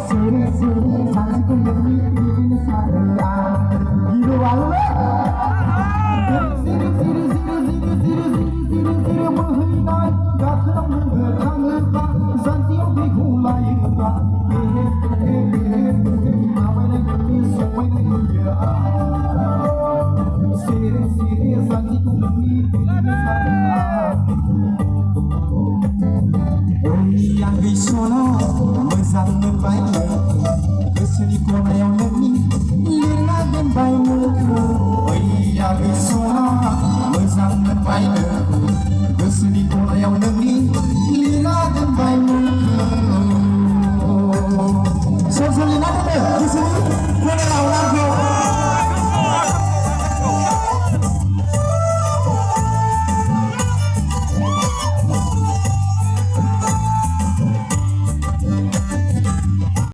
Siri siri sanjiku demi bikin saya Gila banget Siri siri siri siri siri siri siri menghina Datang bertanya Santi yang digulai Awal demi semua dia Siri siri sanjiku demi bikin saya Yang bisono Mezang membayar Kesini kona yang demi Lirna dan bayi muka